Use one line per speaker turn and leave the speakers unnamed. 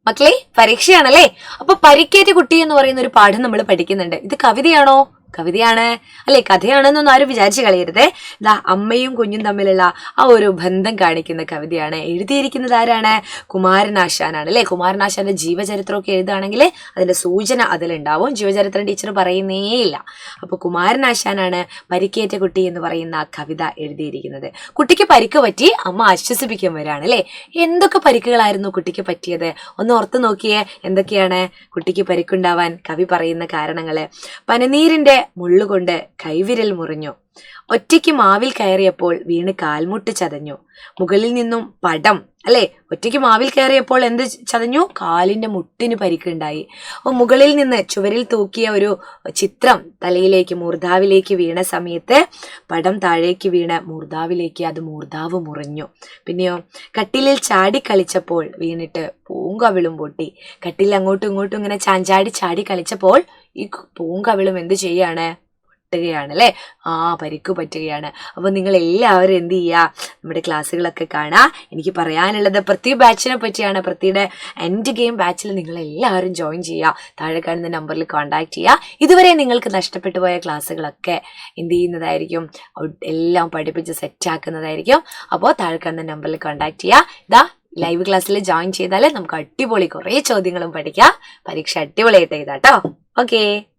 മക്കളെ പരീക്ഷയാണല്ലേ. അപ്പൊ പരിക്കേറ്റ കുട്ടി എന്ന് പറയുന്ന ഒരു പാഠം നമ്മൾ പഠിക്കുന്നുണ്ട്. ഇത് കവിതയാണോ? കവിതയാണ് അല്ലെ, കഥയാണെന്നൊന്നും ആരും വിചാരിച്ചു കളയരുതേ. ഇതാ അമ്മയും കുഞ്ഞും തമ്മിലുള്ള ആ ഒരു ബന്ധം കാണിക്കുന്ന കവിതയാണ്. എഴുതിയിരിക്കുന്നത് ആരാണ്? കുമാരനാശാനാണ് അല്ലെ. കുമാരനാശാന്റെ ജീവചരിത്രമൊക്കെ എഴുതുകയാണെങ്കിൽ അതിന്റെ സൂചന അതിലുണ്ടാവും. ജീവചരിത്രം ടീച്ചർ പറയുന്നേയില്ല. അപ്പൊ കുമാരനാശാനാണ് പരിക്കേറ്റ കുട്ടി എന്ന് പറയുന്ന കവിത എഴുതിയിരിക്കുന്നത്. കുട്ടിക്ക് പരിക്ക് പറ്റി, അമ്മ ആശ്വസിപ്പിക്കാൻ വരാണ് അല്ലെ. എന്തൊക്കെ പരിക്കുകളായിരുന്നു കുട്ടിക്ക് പറ്റിയത്? ഒന്ന് ഓർത്ത് നോക്കിയേ. എന്തൊക്കെയാണ് കുട്ടിക്ക് പരിക്കുണ്ടാവാൻ കവി പറയുന്ന കാരണങ്ങള്? പനിനീരിന്റെ മുള്ളുകൊണ്ട് കൈവിരൽ മുറിഞ്ഞു, ഒറ്റയ്ക്ക് മാവിൽ കയറിയപ്പോൾ വീണ് കാൽമുട്ട് ചതഞ്ഞു, മുകളിൽ നിന്നും പടം അല്ലെ. ഒറ്റയ്ക്ക് മാവിൽ കയറിയപ്പോൾ എന്ത് ചതഞ്ഞു? കാലിന്റെ മുട്ടിന് പരിക്കുണ്ടായി. മുകളിൽ നിന്ന് ചുവരിൽ തൂക്കിയ ഒരു ചിത്രം തലയിലേക്ക് മൂർധാവിലേക്ക് വീണ സമയത്ത് പടം താഴേക്ക് വീണ് അത് മൂർധാവ് മുറിഞ്ഞു. പിന്നെയോ കട്ടിലിൽ ചാടി കളിച്ചപ്പോൾ വീണിട്ട് പൂങ്കവിളും പൊട്ടി. കട്ടിൽ അങ്ങോട്ടും ഇങ്ങോട്ടും ഇങ്ങനെ ചാടി കളിച്ചപ്പോൾ ഈ പൂങ്കവിളും എന്ത് ചെയ്യാണ്? ാണ് അല്ലെ. പരിക്കു പറ്റുകയാണ്. അപ്പൊ നിങ്ങൾ എല്ലാവരും എന്ത് ചെയ്യുക? നമ്മുടെ ക്ലാസ്സുകളൊക്കെ കാണാ. എനിക്ക് പറയാനുള്ളത് പൃഥ്വി ബാച്ചിനെ പറ്റിയാണ്. പൃഥ്വിയുടെ എൻഡ് ഗെയിം ബാച്ചിൽ നിങ്ങൾ എല്ലാവരും ജോയിൻ ചെയ്യുക. താഴെ കാണുന്ന നമ്പറിൽ കോൺടാക്ട് ചെയ്യുക. ഇതുവരെ നിങ്ങൾക്ക് നഷ്ടപ്പെട്ടു പോയ ക്ലാസ്സുകളൊക്കെ എന്ത് ചെയ്യുന്നതായിരിക്കും? എല്ലാം പഠിപ്പിച്ച് സെറ്റാക്കുന്നതായിരിക്കും. അപ്പോൾ താഴെ കാണുന്ന നമ്പറിൽ കോൺടാക്ട് ചെയ്യുക. ഇതാ ലൈവ് ക്ലാസ്സിൽ ജോയിൻ ചെയ്താൽ നമുക്ക് അടിപൊളി കുറേ ചോദ്യങ്ങളും പഠിക്കാം. പരീക്ഷ അടിപൊളിയായിട്ട് എഴുതാട്ടോ. ഓക്കേ.